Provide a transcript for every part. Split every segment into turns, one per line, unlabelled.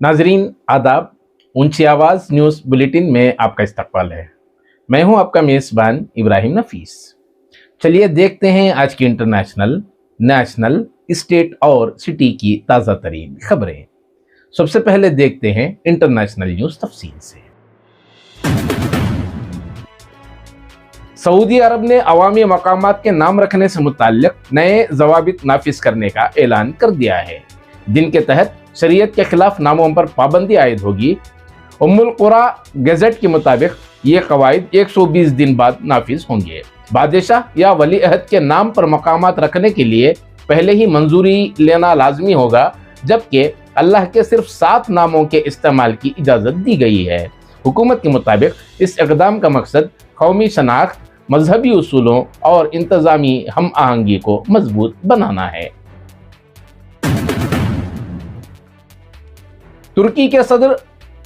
नाजरीन आदाब, ऊंची आवाज न्यूज़ बुलेटिन में आपका इस्तकबाल है। मैं हूं आपका मेज़बान इब्राहिम नफीस। चलिए देखते हैं आज की इंटरनेशनल, नेशनल, स्टेट और सिटी की ताज़ा तरीन खबरें। सबसे पहले देखते हैं इंटरनेशनल न्यूज़ तफसील से। सऊदी अरब ने अवामी मकामात के नाम रखने से मुताल्लिक नए ज़वाबित नाफिज करने का ऐलान कर दिया है, जिनके तहत शरीयत के खिलाफ नामों पर पाबंदी आयद होगी। उम्मुल कुरा गैजेट के मुताबिक ये कवायद 120 दिन बाद नाफिज होंगे। बादशाह या वली अहद के नाम पर मकामात रखने के लिए पहले ही मंजूरी लेना लाजमी होगा, जबकि अल्लाह के सिर्फ 7 नामों के इस्तेमाल की इजाज़त दी गई है। हुकूमत के मुताबिक इस इक़दाम का मकसद कौमी शनाख्त, मजहबी उसूलों और इंतज़ामी हम आहंगी को मजबूत बनाना है। तुर्की के सदर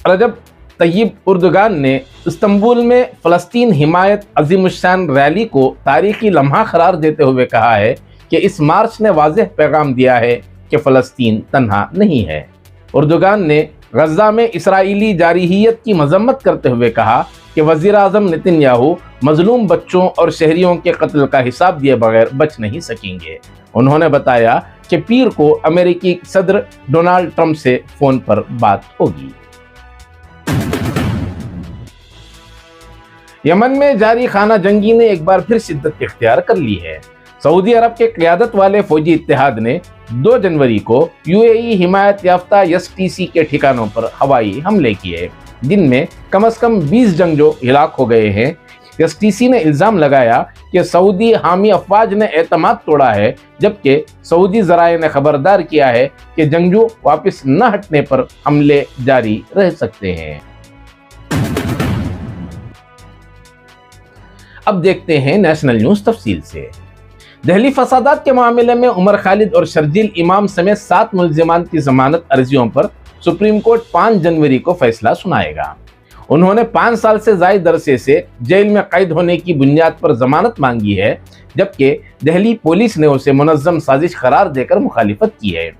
रजब तय्यब एर्दोगान ने इस्तांबुल में फ़लस्तीन हिमायत अज़ीमुश्शान रैली को तारीखी लम्हा करार देते हुए कहा है कि इस मार्च ने वाज़ेह पैगाम दिया है कि फ़लस्तीन तन्हा नहीं है। एर्दोगान ने गज़ा में इसराइली जारहियत की मजम्मत करते हुए कहा कि वज़ीर आज़म नेतन्याहू मजलूम बच्चों और शहरियों के कत्ल का हिसाब दिए बगैर बच नहीं सकेंगे। उन्होंने बताया कि पीर को अमेरिकी सदर डोनाल्ड ट्रंप से फोन पर बात होगी। यमन में जारी खाना जंगी ने एक बार फिर शिद्दत इख्तियार कर ली है। सऊदी अरब के क़यादत वाले फौजी इत्तेहाद ने 2 जनवरी को यूएई हिमायत याफ्ता एसटीसी के ठिकानों पर हवाई हमले किए, जिनमें कम से कम 20 जंगजू हिलाक हो गए हैं। एसटीसी ने इल्ज़ाम लगाया कि सऊदी हामी अफवाज ने एतमाद तोड़ा है, जबकि सऊदी ज़राए ने खबरदार किया है कि जंगजू वापस न हटने पर हमले जारी रह सकते हैं। अब देखते हैं नेशनल न्यूज़ तफसील से। दहली फसादात के मामले में उमर खालिद और शर्जील इमाम समेत 7 मुल्ज़िमान की ज़मानत अर्जियों पर सुप्रीम कोर्ट 5 जनवरी को फैसला सुनाएगा। उन्होंने 5 साल से ज़ायद अरसे से जेल में कैद होने की बुनियाद पर जमानत मांगी है, जबकि दिल्ली पुलिस ने उसे मुनज़्ज़म साजिश करार देकर मुखालिफत की है।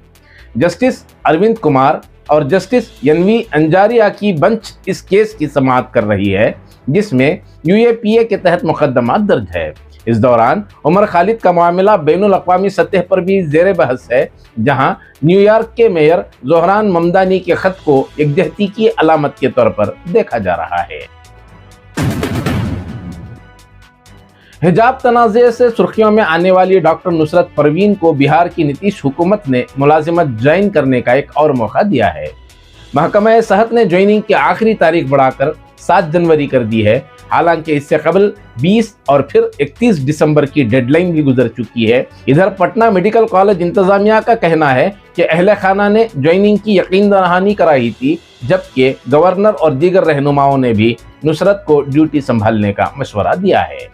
जस्टिस अरविंद कुमार और जस्टिस यनवी अंजारिया की बेंच इस केस की समाअत कर रही है, जिसमें यूएपीए के तहत मुकदमा दर्ज है। इस दौरान उमर खालिद का मामला बैनुल अक़वामी सतह पर भी ज़ेर बहस है, जहां न्यूयॉर्क के मेयर ज़ोहरान ममदानी के खत को यकजहती की अलामत के तौर पर देखा जा रहा है। हिजाब तनाज़े से सुर्खियों में आने वाली डॉक्टर नुसरत परवीन को बिहार की नीतीश हुकूमत ने मुलाजिमत ज्वाइन करने का एक और मौका दिया है। महकमा सेहत ने ज्वाइनिंग की आखिरी तारीख बढ़ाकर 7 जनवरी कर दी है। हालांकि इससे कबल 20 और फिर 31 दिसंबर की डेडलाइन भी गुजर चुकी है। इधर पटना मेडिकल कॉलेज इंतजामिया का कहना है कि अहले खाना ने ज्वाइनिंग की यकीन दहानी कराई थी, जबकि गवर्नर और दीगर रहनुमाओं ने भी नुसरत को ड्यूटी संभालने का मशवरा दिया है।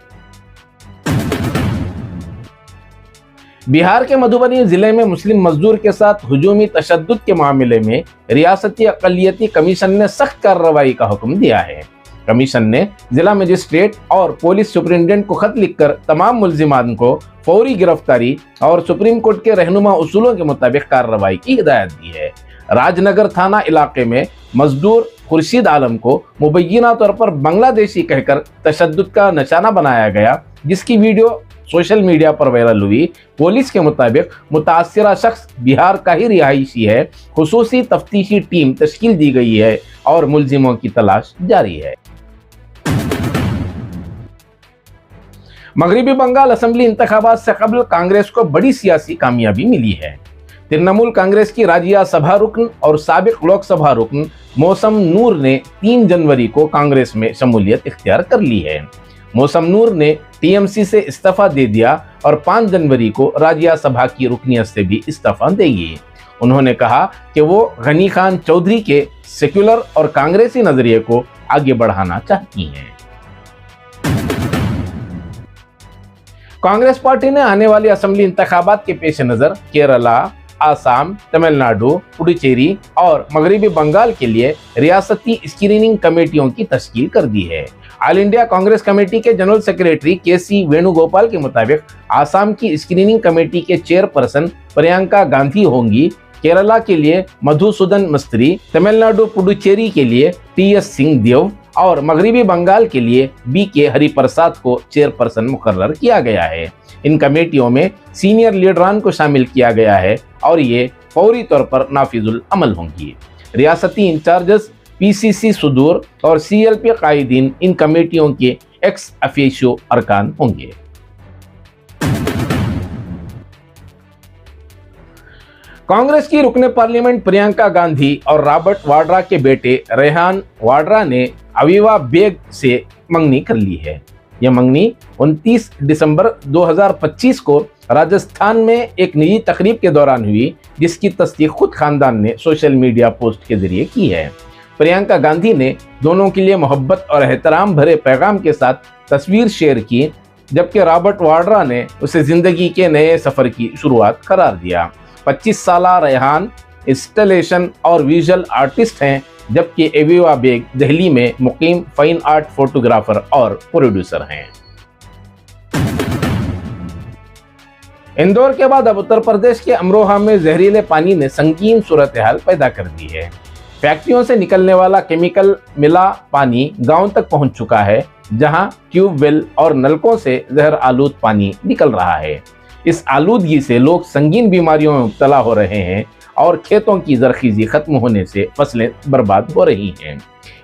बिहार के मधुबनी जिले में मुस्लिम मजदूर के साथ हुजूमी तशद्दुद के मामले में रियासती अक़लियती कमीशन ने सख्त कार्रवाई का हुक्म दिया है। कमीशन ने जिला मजिस्ट्रेट और पुलिस सुपरिटेंडेंट को खत लिखकर तमाम मुल्जिमान को फौरी गिरफ्तारी और सुप्रीम कोर्ट के रहनुमा उसूलों के मुताबिक कार्रवाई की हिदायत दी है। राजनगर थाना इलाके में मजदूर खुर्शीद आलम को मुबैना तौर पर बांग्लादेशी कहकर तशद्दुद का निशाना बनाया गया, जिसकी वीडियो सोशल मीडिया पर वायरल हुई। पुलिस के मुताबिक मुतासिरा शख्स बिहार का ही रिहायशी है। खुसूसी तफ्तीशी टीम तश्कील दी गई है और मुल्जिमों की तलाश जारी है। मगरिबी बंगाल असेंबली इंतखाबात से कबल कांग्रेस को बड़ी सियासी कामयाबी मिली है। तृणमूल कांग्रेस की राज्य सभा रुकन और साबिक लोकसभा रुकन मौसम नूर ने 3 जनवरी को कांग्रेस में शमूलियत इख्तियार कर ली है। मौसम नूर ने टीएमसी से इस्तीफा दे दिया और 5 जनवरी को राज्यसभा की रुकनियत से भी इस्तीफा देंगी। उन्होंने कहा कि वो गनी खान चौधरी के सेक्युलर और कांग्रेसी नजरिए को आगे बढ़ाना चाहती हैं। कांग्रेस पार्टी ने आने वाली असेंबली इंतखाबात के पेश नज़र केरला, आसाम, तमिलनाडु, पुडुचेरी और मगरिबी बंगाल के लिए रियासती स्क्रीनिंग कमेटियों की तश्कील कर दी है। ऑल इंडिया कांग्रेस कमेटी के जनरल सेक्रेटरी केसी वेणुगोपाल के मुताबिक आसाम की स्क्रीनिंग कमेटी के चेयरपर्सन प्रियंका गांधी होंगी, केरला के लिए मधुसूदन मिस्त्री, तमिलनाडु पुडुचेरी के लिए टी.एस. सिंहदेव और मगरबी बंगाल के लिए बी.के. हरिप्रसाद को चेयरपर्सन मुकर्रर किया गया है। इन कमेटियों में सीनियर लीडरान को शामिल किया गया है और ये फौरी तौर पर नाफिजुल अमल होंगी। रियासती इंचार्जेस, पीसीसी सुदूर और सीएलपी कायदीन इन कमेटियों के एक्स अफिशियो अरकान होंगे। कांग्रेस की रुकने पार्लियामेंट प्रियंका गांधी और रॉबर्ट वाड्रा के बेटे रेहान वाड्रा ने अवीवा बेग से मंगनी कर ली है। यह मंगनी 29 दिसंबर 2025 को राजस्थान में एक निजी तकरीब के दौरान हुई, जिसकी तस्दीक खुद खानदान ने सोशल मीडिया पोस्ट के जरिए की है। प्रियंका गांधी ने दोनों के लिए मोहब्बत और एहतराम भरे पैगाम के साथ तस्वीर शेयर की, जबकि रॉबर्ट वाड्रा ने उसे जिंदगी के नए सफर की शुरुआत करार दिया। 25 साला रेहान इंस्टॉलेशन और विजुअल आर्टिस्ट हैं, जबकि अवीवा बेग दिल्ली में मुकीम फाइन आर्ट फोटोग्राफर और प्रोड्यूसर हैं। इंदौर के बाद अब उत्तर प्रदेश के अमरोहा में जहरीले पानी ने संगीन सूरत हाल पैदा कर दी है। फैक्ट्रियों से निकलने वाला केमिकल मिला पानी गांव तक पहुंच चुका है, जहां ट्यूबवेल और नलकों से जहर आलूद पानी निकल रहा है। इस आलूदगी से लोग संगीन बीमारियों में मुब्तला हो रहे हैं और खेतों की जरखीजी खत्म होने से फसलें बर्बाद हो रही हैं।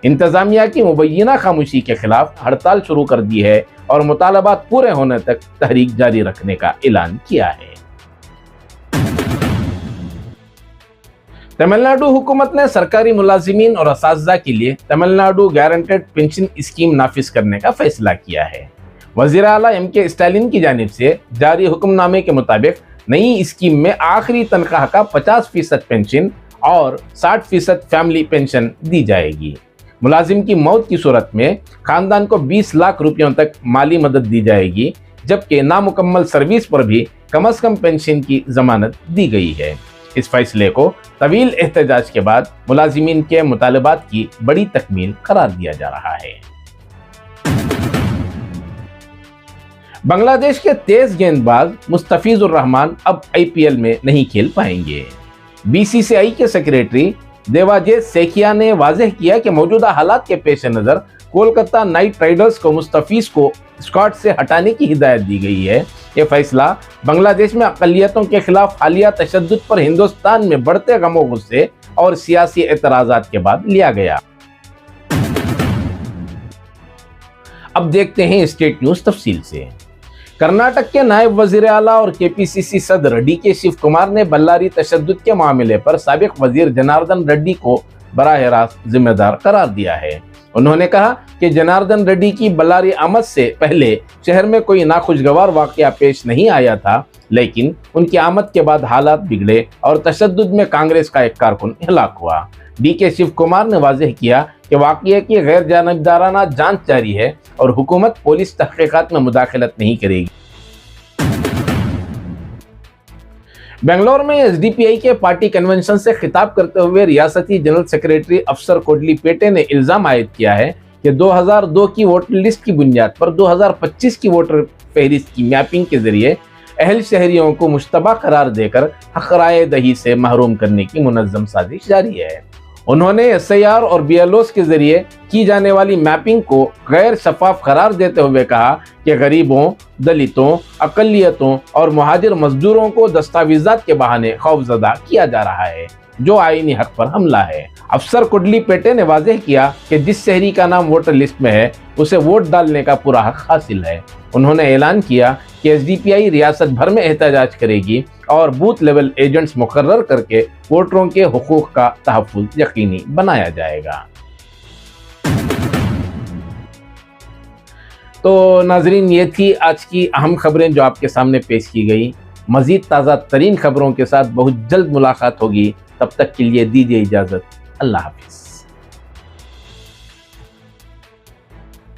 इंतजामिया की मुबैना खामोशी के खिलाफ हड़ताल शुरू कर दी है और मुतालबात पूरे होने तक तहरीक जारी रखने का ऐलान किया है। तमिलनाडु हुकूमत ने सरकारी मुलाजिमीन और असातिज़ा के लिए तमिलनाडु गारंटेड पेंशन स्कीम नाफिज करने का फैसला किया है। वज़ीर आला एम.के. स्टालिन की जानिब से जारी हुक्मनामे के मुताबिक नई स्कीम में आखिरी तनख्वाह का 50% पेंशन और 60% फैमिली पेंशन दी जाएगी। मुलाजिम की मौत की सूरत में खानदान को 20 लाख रुपयों तक माली मदद दी जाएगी, जबकि नामुकम्मल सर्विस पर भी कम अज कम पेंशन की जमानत दी गई है। इस फैसले को तवील एहतजाज के बाद मुलाजिमीन के मुतालबात की बड़ी तकमील करार दिया जा रहा है। बांग्लादेश के तेज गेंदबाज मुस्तफिजुर रहमान अब आईपीएल में नहीं खेल पाएंगे। बीसीसीआई के सेक्रेटरी देवाजेत सेखिया ने वाज़ेह किया कि मौजूदा हालात के पेश नज़र कोलकाता नाइट राइडर्स को मुस्तफिज को स्क्वाड से हटाने की हिदायत दी गई है। यह फैसला बांग्लादेश में अक़लियतों के खिलाफ हालिया तशद्दुद पर हिंदुस्तान में बढ़ते गमो गुस्से और सियासी एतराज़ात के बाद लिया गया। अब देखते हैं स्टेट न्यूज़ तफसील से। कर्नाटक के नायब वजीर आला और केपीसीसी सदर डी.के. शिव कुमार ने बल्लारी तशद्दुद के मामले पर साबिक वजीर जनार्दन रेड्डी को बराह रास्त जिम्मेदार करार दिया है। उन्होंने कहा कि जनार्दन रेड्डी की बल्लारी आमद से पहले शहर में कोई नाखुशगवार वाकया पेश नहीं आया था, लेकिन उनकी आमद के बाद हालात बिगड़े और तशद्दुद में कांग्रेस का एक कारकुन हलाक हुआ। डी.के. शिव कुमार ने वाज़ेह किया कि वाक़ये की गैर जानिबदाराना जांच जारी है और हुकूमत पुलिस तहक़ीक़ात में मुदाखलत नहीं करेगी। बेंगलोर में एसडीपीआई के पार्टी कन्वेंशन से खिताब करते हुए रियासती जनरल सेक्रेटरी अफसर कोडलीपेटे ने इल्ज़ाम आयद किया है कि 2002 की वोटर लिस्ट की बुनियाद पर 2025 की वोटर फहरिस्त की मैपिंग के जरिए अहल शहरियों को मुश्तबा करार देकर हक़ राय दही से महरूम करने की मुनज़्ज़म साजिश जारी है। उन्होंने एसआईआर और बीएलओस के जरिए की जाने वाली मैपिंग को गैर शफाफ करार देते हुए कहा कि गरीबों, दलितों, अक़लियतों और मुहाजिर मजदूरों को दस्तावेज़ात के बहाने खौफजदा किया जा रहा है, जो आईनी हक पर हमला है। अफसर कोडलीपेटे ने वाज़ेह किया कि जिस शहरी का नाम वोटर लिस्ट में है उसे वोट डालने का पूरा हक हासिल है। उन्होंने ऐलान किया कि एसडीपीआई रियासत भर में एहतजाज करेगी और बूथ लेवल एजेंट्स मुकर्रर करके वोटरों के हुकूक का तहफ़्फ़ुज़ यकीनी बनाया जाएगा। तो नाजरीन, ये थी आज की अहम खबरें जो आपके सामने पेश की गई। मज़ीद ताज़ा तरीन खबरों के साथ बहुत जल्द मुलाकात होगी। तब तक के लिए दीजिए इजाज़त। अल्लाह हाफ़िज़।